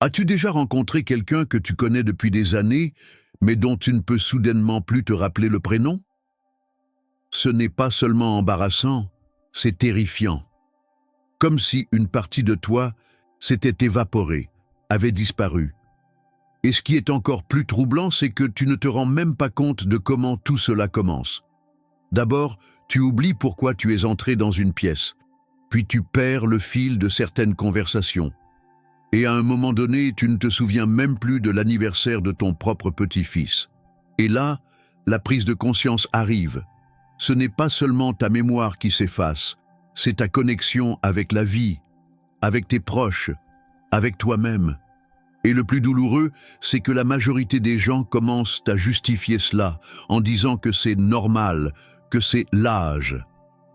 As-tu déjà rencontré quelqu'un que tu connais depuis des années, mais dont tu ne peux soudainement plus te rappeler le prénom? Ce n'est pas seulement embarrassant, c'est terrifiant. Comme si une partie de toi s'était évaporée, avait disparu. Et ce qui est encore plus troublant, c'est que tu ne te rends même pas compte de comment tout cela commence. D'abord, tu oublies pourquoi tu es entré dans une pièce, puis tu perds le fil de certaines conversations. Et à un moment donné, tu ne te souviens même plus de l'anniversaire de ton propre petit-fils. Et là, la prise de conscience arrive. Ce n'est pas seulement ta mémoire qui s'efface, c'est ta connexion avec la vie, avec tes proches, avec toi-même. Et le plus douloureux, c'est que la majorité des gens commencent à justifier cela en disant que c'est normal, que c'est l'âge.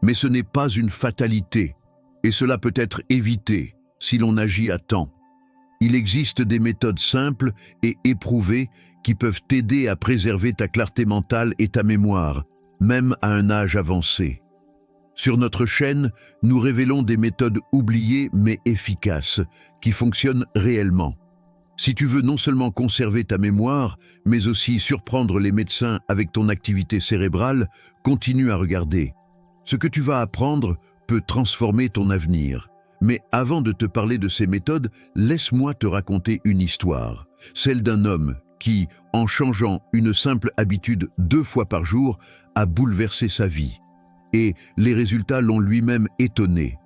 Mais ce n'est pas une fatalité, et cela peut être évité si l'on agit à temps. Il existe des méthodes simples et éprouvées qui peuvent t'aider à préserver ta clarté mentale et ta mémoire, même à un âge avancé. Sur notre chaîne, nous révélons des méthodes oubliées mais efficaces, qui fonctionnent réellement. Si tu veux non seulement conserver ta mémoire, mais aussi surprendre les médecins avec ton activité cérébrale, continue à regarder. Ce que tu vas apprendre peut transformer ton avenir. Mais avant de te parler de ces méthodes, laisse-moi te raconter une histoire, celle d'un homme qui, en changeant une simple habitude 2 fois par jour, a bouleversé sa vie. Et les résultats l'ont lui-même étonné.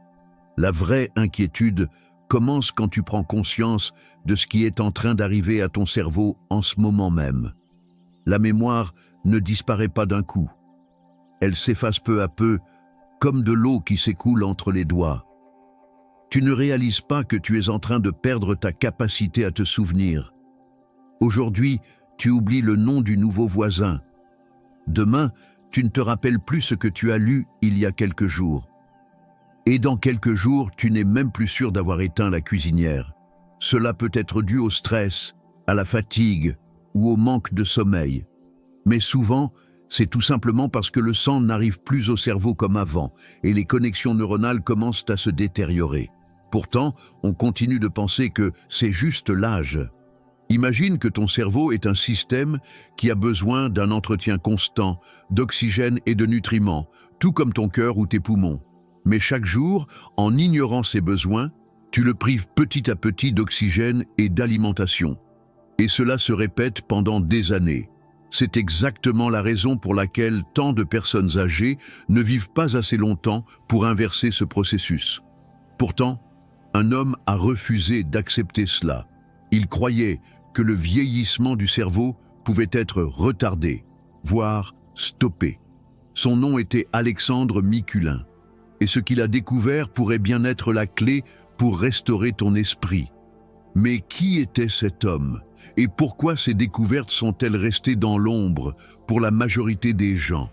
La vraie inquiétude commence quand tu prends conscience de ce qui est en train d'arriver à ton cerveau en ce moment même. La mémoire ne disparaît pas d'un coup. Elle s'efface peu à peu, comme de l'eau qui s'écoule entre les doigts. Tu ne réalises pas que tu es en train de perdre ta capacité à te souvenir. Aujourd'hui, tu oublies le nom du nouveau voisin. Demain, tu ne te rappelles plus ce que tu as lu il y a quelques jours. Et dans quelques jours, tu n'es même plus sûr d'avoir éteint la cuisinière. Cela peut être dû au stress, à la fatigue ou au manque de sommeil. Mais souvent, c'est tout simplement parce que le sang n'arrive plus au cerveau comme avant et les connexions neuronales commencent à se détériorer. Pourtant, on continue de penser que c'est juste l'âge. Imagine que ton cerveau est un système qui a besoin d'un entretien constant, d'oxygène et de nutriments, tout comme ton cœur ou tes poumons. Mais chaque jour, en ignorant ses besoins, tu le prives petit à petit d'oxygène et d'alimentation. Et cela se répète pendant des années. C'est exactement la raison pour laquelle tant de personnes âgées ne vivent pas assez longtemps pour inverser ce processus. Pourtant, un homme a refusé d'accepter cela. Il croyait que le vieillissement du cerveau pouvait être retardé, voire stoppé. Son nom était Alexandre Mikulin. Et ce qu'il a découvert pourrait bien être la clé pour restaurer ton esprit. Mais qui était cet homme? Et pourquoi ces découvertes sont-elles restées dans l'ombre pour la majorité des gens?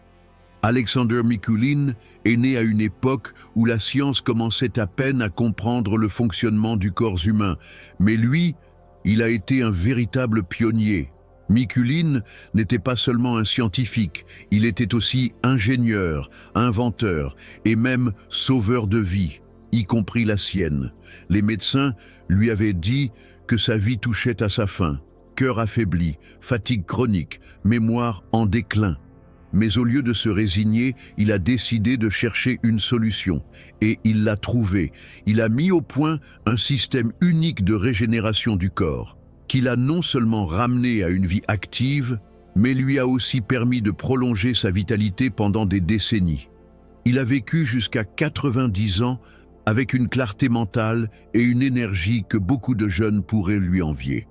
Alexander Mikulin est né à une époque où la science commençait à peine à comprendre le fonctionnement du corps humain. Mais lui, il a été un véritable pionnier. Mikulin n'était pas seulement un scientifique, il était aussi ingénieur, inventeur et même sauveur de vie, y compris la sienne. Les médecins lui avaient dit que sa vie touchait à sa fin. Cœur affaibli, fatigue chronique, mémoire en déclin. Mais au lieu de se résigner, il a décidé de chercher une solution. Et il l'a trouvée. Il a mis au point un système unique de régénération du corps, qui l'a non seulement ramené à une vie active, mais lui a aussi permis de prolonger sa vitalité pendant des décennies. Il a vécu jusqu'à 90 ans avec une clarté mentale et une énergie que beaucoup de jeunes pourraient lui envier.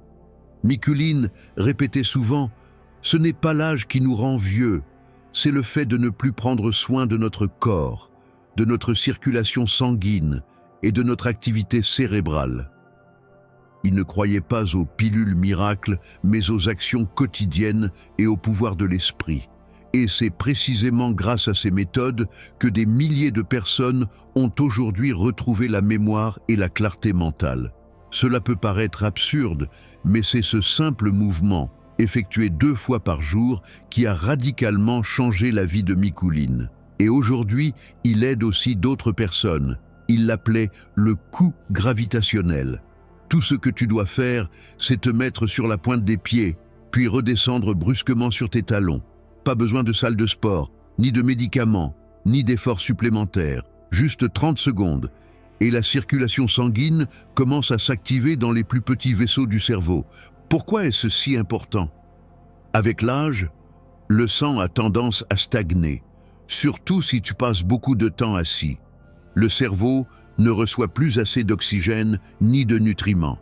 Mikulin répétait souvent « Ce n'est pas l'âge qui nous rend vieux, c'est le fait de ne plus prendre soin de notre corps, de notre circulation sanguine et de notre activité cérébrale. » Il ne croyait pas aux pilules miracles, mais aux actions quotidiennes et au pouvoir de l'esprit. Et c'est précisément grâce à ces méthodes que des milliers de personnes ont aujourd'hui retrouvé la mémoire et la clarté mentale. Cela peut paraître absurde, mais c'est ce simple mouvement, effectué 2 fois par jour, qui a radicalement changé la vie de Mikulin. Et aujourd'hui, il aide aussi d'autres personnes. Il l'appelait le coup gravitationnel. Tout ce que tu dois faire, c'est te mettre sur la pointe des pieds, puis redescendre brusquement sur tes talons. Pas besoin de salle de sport, ni de médicaments, ni d'efforts supplémentaires. Juste 30 secondes. Et la circulation sanguine commence à s'activer dans les plus petits vaisseaux du cerveau. Pourquoi est-ce si important? Avec l'âge, le sang a tendance à stagner, surtout si tu passes beaucoup de temps assis. Le cerveau ne reçoit plus assez d'oxygène ni de nutriments.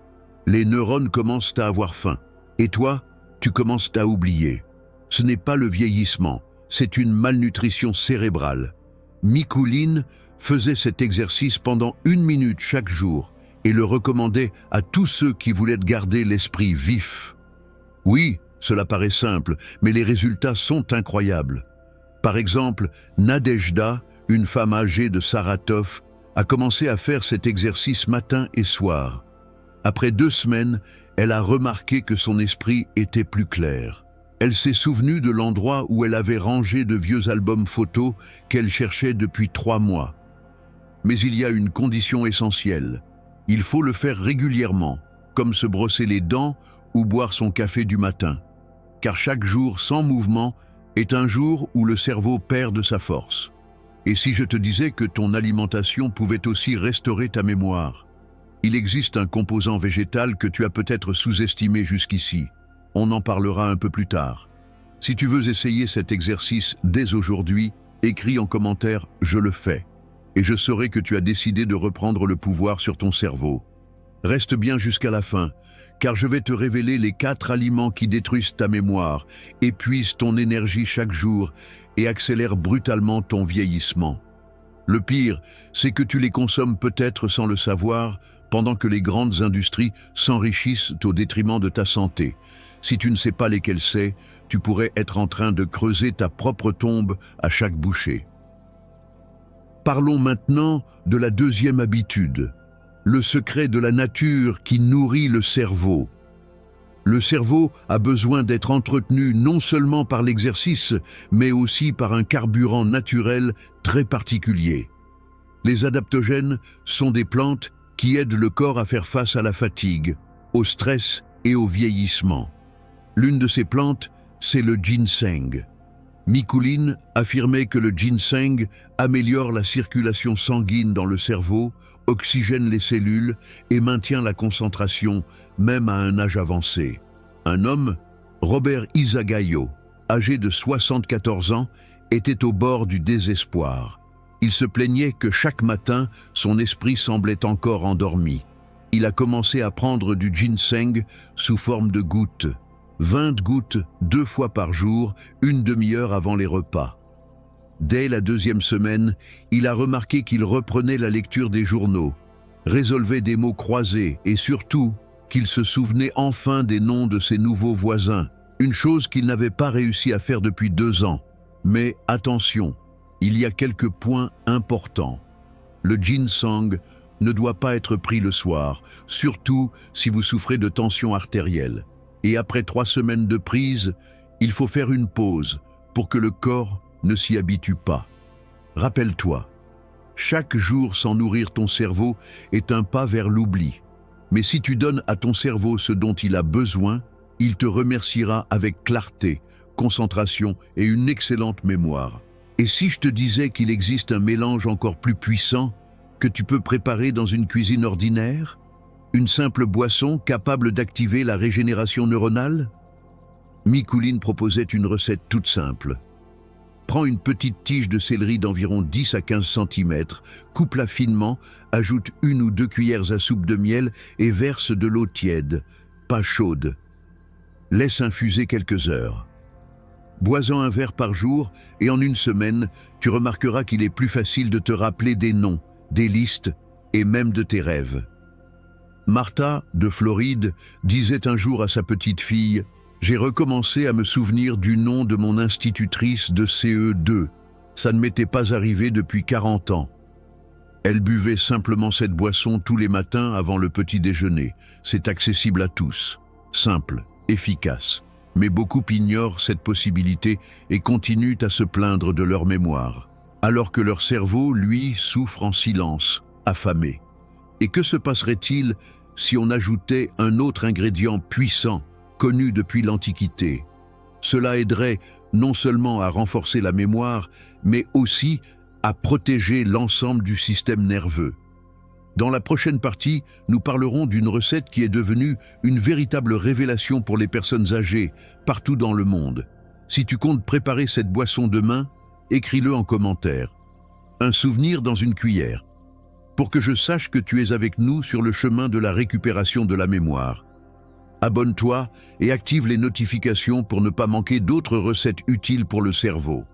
Les neurones commencent à avoir faim. Et toi, tu commences à oublier. Ce n'est pas le vieillissement, c'est une malnutrition cérébrale. Mikuline faisait cet exercice pendant 1 minute chaque jour et le recommandait à tous ceux qui voulaient garder l'esprit vif. Oui, cela paraît simple, mais les résultats sont incroyables. Par exemple, Nadejda, une femme âgée de Saratov, a commencé à faire cet exercice matin et soir. Après 2 semaines, elle a remarqué que son esprit était plus clair. Elle s'est souvenue de l'endroit où elle avait rangé de vieux albums photos qu'elle cherchait depuis 3 mois. Mais il y a une condition essentielle. Il faut le faire régulièrement, comme se brosser les dents ou boire son café du matin. Car chaque jour sans mouvement est un jour où le cerveau perd de sa force. Et si je te disais que ton alimentation pouvait aussi restaurer ta mémoire? Il existe un composant végétal que tu as peut-être sous-estimé jusqu'ici. On en parlera un peu plus tard. Si tu veux essayer cet exercice dès aujourd'hui, écris en commentaire « Je le fais » et je saurai que tu as décidé de reprendre le pouvoir sur ton cerveau. Reste bien jusqu'à la fin, car je vais te révéler les 4 aliments qui détruisent ta mémoire, épuisent ton énergie chaque jour et accélèrent brutalement ton vieillissement. Le pire, c'est que tu les consommes peut-être sans le savoir, pendant que les grandes industries s'enrichissent au détriment de ta santé. Si tu ne sais pas lesquels c'est, tu pourrais être en train de creuser ta propre tombe à chaque bouchée. Parlons maintenant de la 2e habitude, le secret de la nature qui nourrit le cerveau. Le cerveau a besoin d'être entretenu non seulement par l'exercice, mais aussi par un carburant naturel très particulier. Les adaptogènes sont des plantes qui aident le corps à faire face à la fatigue, au stress et au vieillissement. L'une de ces plantes, c'est le ginseng. Mikuline affirmait que le ginseng améliore la circulation sanguine dans le cerveau, oxygène les cellules et maintient la concentration, même à un âge avancé. Un homme, Robert Izagayo, âgé de 74 ans, était au bord du désespoir. Il se plaignait que chaque matin, son esprit semblait encore endormi. Il a commencé à prendre du ginseng sous forme de gouttes. 20 gouttes 2 fois par jour, 1 demi-heure avant les repas. Dès la 2e semaine, il a remarqué qu'il reprenait la lecture des journaux, résolvait des mots croisés et surtout qu'il se souvenait enfin des noms de ses nouveaux voisins, une chose qu'il n'avait pas réussi à faire depuis 2 ans. Mais attention, il y a quelques points importants. Le ginseng ne doit pas être pris le soir, surtout si vous souffrez de tension artérielle. Et après 3 semaines de prise, il faut faire une pause pour que le corps ne s'y habitue pas. Rappelle-toi, chaque jour sans nourrir ton cerveau est un pas vers l'oubli. Mais si tu donnes à ton cerveau ce dont il a besoin, il te remerciera avec clarté, concentration et une excellente mémoire. Et si je te disais qu'il existe un mélange encore plus puissant que tu peux préparer dans une cuisine ordinaire? Une simple boisson capable d'activer la régénération neuronale? Mikuline proposait une recette toute simple. Prends une petite tige de céleri d'environ 10 à 15 cm, coupe-la finement, ajoute 1 ou 2 cuillères à soupe de miel et verse de l'eau tiède, pas chaude. Laisse infuser quelques heures. Bois-en un verre par jour et en 1 semaine, tu remarqueras qu'il est plus facile de te rappeler des noms, des listes et même de tes rêves. Martha, de Floride, disait un jour à sa petite fille « J'ai recommencé à me souvenir du nom de mon institutrice de CE2. Ça ne m'était pas arrivé depuis 40 ans. » Elle buvait simplement cette boisson tous les matins avant le petit déjeuner. C'est accessible à tous. Simple, efficace. Mais beaucoup ignorent cette possibilité et continuent à se plaindre de leur mémoire, alors que leur cerveau, lui, souffre en silence, affamé. Et que se passerait-il si on ajoutait un autre ingrédient puissant, connu depuis l'Antiquité. Cela aiderait non seulement à renforcer la mémoire, mais aussi à protéger l'ensemble du système nerveux. Dans la prochaine partie, nous parlerons d'une recette qui est devenue une véritable révélation pour les personnes âgées, partout dans le monde. Si tu comptes préparer cette boisson demain, écris-le en commentaire. Un souvenir dans une cuillère, pour que je sache que tu es avec nous sur le chemin de la récupération de la mémoire. Abonne-toi et active les notifications pour ne pas manquer d'autres recettes utiles pour le cerveau.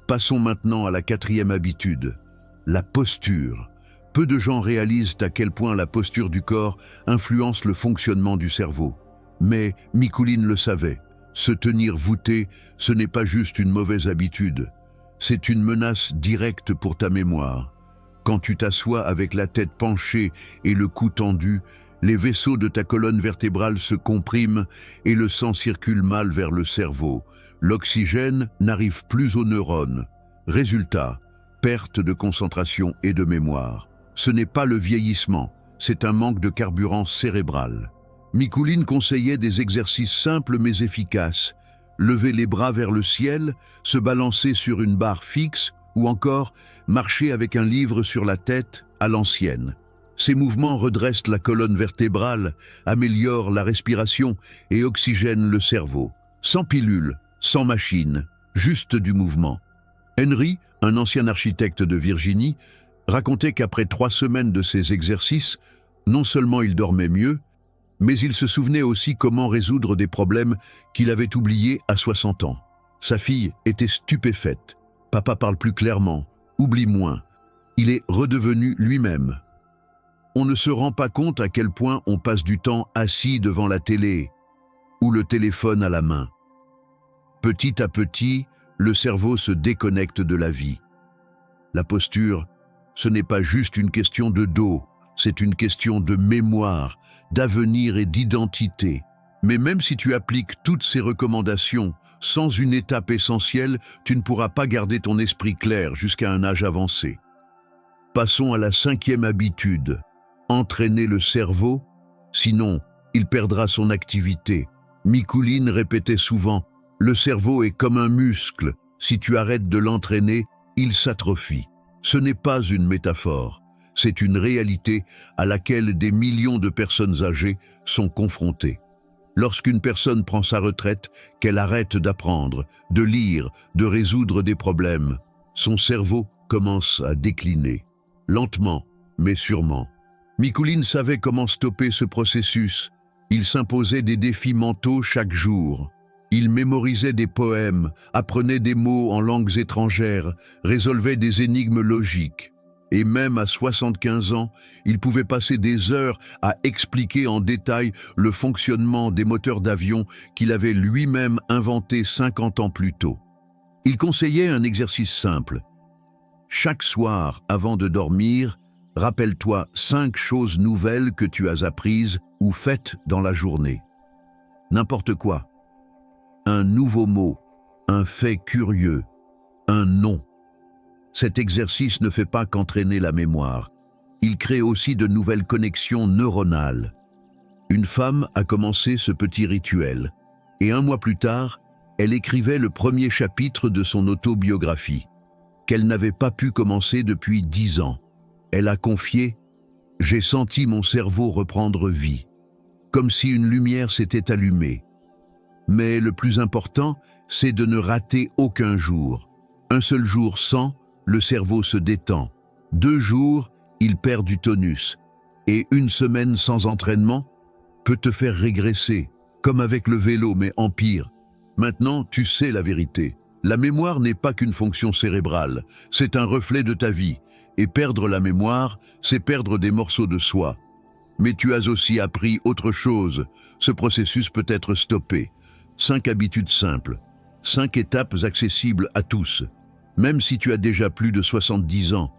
Passons maintenant à la 4e habitude, la posture. Peu de gens réalisent à quel point la posture du corps influence le fonctionnement du cerveau. Mais Mikuline le savait, se tenir voûté, ce n'est pas juste une mauvaise habitude. C'est une menace directe pour ta mémoire. Quand tu t'assois avec la tête penchée et le cou tendu, les vaisseaux de ta colonne vertébrale se compriment et le sang circule mal vers le cerveau. L'oxygène n'arrive plus aux neurones. Résultat, perte de concentration et de mémoire. Ce n'est pas le vieillissement, c'est un manque de carburant cérébral. Mikuline conseillait des exercices simples mais efficaces. Lever les bras vers le ciel, se balancer sur une barre fixe ou encore marcher avec un livre sur la tête à l'ancienne. Ces mouvements redressent la colonne vertébrale, améliorent la respiration et oxygènent le cerveau. Sans pilule, sans machine, juste du mouvement. Henry, un ancien architecte de Virginie, racontait qu'après 3 semaines de ces exercices, non seulement il dormait mieux, mais il se souvenait aussi comment résoudre des problèmes qu'il avait oubliés à 60 ans. Sa fille était stupéfaite. Papa parle plus clairement, oublie moins. Il est redevenu lui-même. On ne se rend pas compte à quel point on passe du temps assis devant la télé ou le téléphone à la main. Petit à petit, le cerveau se déconnecte de la vie. La posture, ce n'est pas juste une question de dos, c'est une question de mémoire, d'avenir et d'identité. Mais même si tu appliques toutes ces recommandations, sans une étape essentielle, tu ne pourras pas garder ton esprit clair jusqu'à un âge avancé. Passons à la 5e habitude, entraîner le cerveau, sinon il perdra son activité. Mikuline répétait souvent, le cerveau est comme un muscle, si tu arrêtes de l'entraîner, il s'atrophie. Ce n'est pas une métaphore, c'est une réalité à laquelle des millions de personnes âgées sont confrontées. Lorsqu'une personne prend sa retraite, qu'elle arrête d'apprendre, de lire, de résoudre des problèmes, son cerveau commence à décliner. Lentement, mais sûrement. Mikuline savait comment stopper ce processus. Il s'imposait des défis mentaux chaque jour. Il mémorisait des poèmes, apprenait des mots en langues étrangères, résolvait des énigmes logiques. Et même à 75 ans, il pouvait passer des heures à expliquer en détail le fonctionnement des moteurs d'avion qu'il avait lui-même inventés 50 ans plus tôt. Il conseillait un exercice simple. Chaque soir, avant de dormir, rappelle-toi 5 choses nouvelles que tu as apprises ou faites dans la journée. N'importe quoi. Un nouveau mot, un fait curieux, un nom. Cet exercice ne fait pas qu'entraîner la mémoire. Il crée aussi de nouvelles connexions neuronales. Une femme a commencé ce petit rituel, et 1 mois plus tard, elle écrivait le premier chapitre de son autobiographie, qu'elle n'avait pas pu commencer depuis 10 ans. Elle a confié « J'ai senti mon cerveau reprendre vie », comme si une lumière s'était allumée. Mais le plus important, c'est de ne rater aucun jour. Un seul jour sans, le cerveau se détend. 2 jours, il perd du tonus. Et 1 semaine sans entraînement peut te faire régresser, comme avec le vélo, mais en pire. Maintenant, tu sais la vérité. La mémoire n'est pas qu'une fonction cérébrale, c'est un reflet de ta vie. Et perdre la mémoire, c'est perdre des morceaux de soi. Mais tu as aussi appris autre chose. Ce processus peut être stoppé. 5 habitudes simples. 5 étapes accessibles à tous. Même si tu as déjà plus de 70 ans,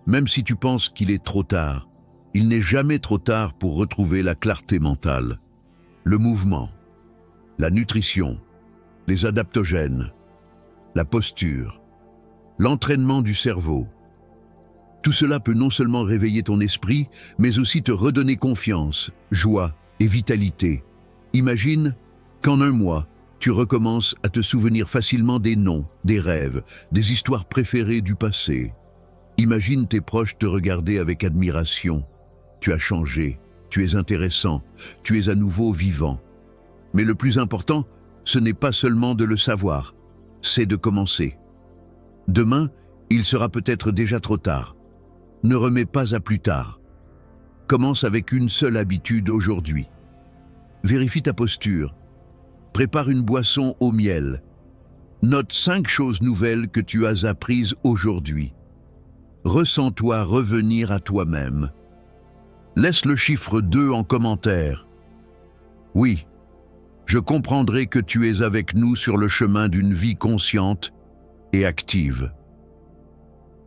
même si tu penses qu'il est trop tard, il n'est jamais trop tard pour retrouver la clarté mentale. Le mouvement, la nutrition, les adaptogènes, la posture, l'entraînement du cerveau. Tout cela peut non seulement réveiller ton esprit, mais aussi te redonner confiance, joie et vitalité. Imagine qu'en un mois, tu recommences à te souvenir facilement des noms, des rêves, des histoires préférées du passé. Imagine tes proches te regarder avec admiration. Tu as changé, tu es intéressant, tu es à nouveau vivant. Mais le plus important, ce n'est pas seulement de le savoir, c'est de commencer. Demain, il sera peut-être déjà trop tard. Ne remets pas à plus tard. Commence avec une seule habitude aujourd'hui. Vérifie ta posture. Prépare une boisson au miel. Note 5 choses nouvelles que tu as apprises aujourd'hui. Ressens-toi revenir à toi-même. Laisse le chiffre 2 en commentaire. Oui, je comprendrai que tu es avec nous sur le chemin d'une vie consciente et active.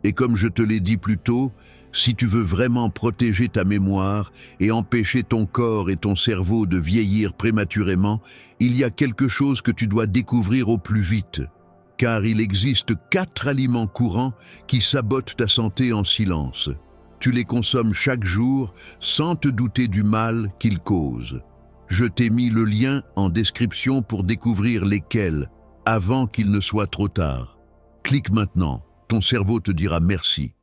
Et comme je te l'ai dit plus tôt, si tu veux vraiment protéger ta mémoire et empêcher ton corps et ton cerveau de vieillir prématurément, il y a quelque chose que tu dois découvrir au plus vite. Car il existe 4 aliments courants qui sabotent ta santé en silence. Tu les consommes chaque jour sans te douter du mal qu'ils causent. Je t'ai mis le lien en description pour découvrir lesquels, avant qu'il ne soit trop tard. Clique maintenant, ton cerveau te dira merci.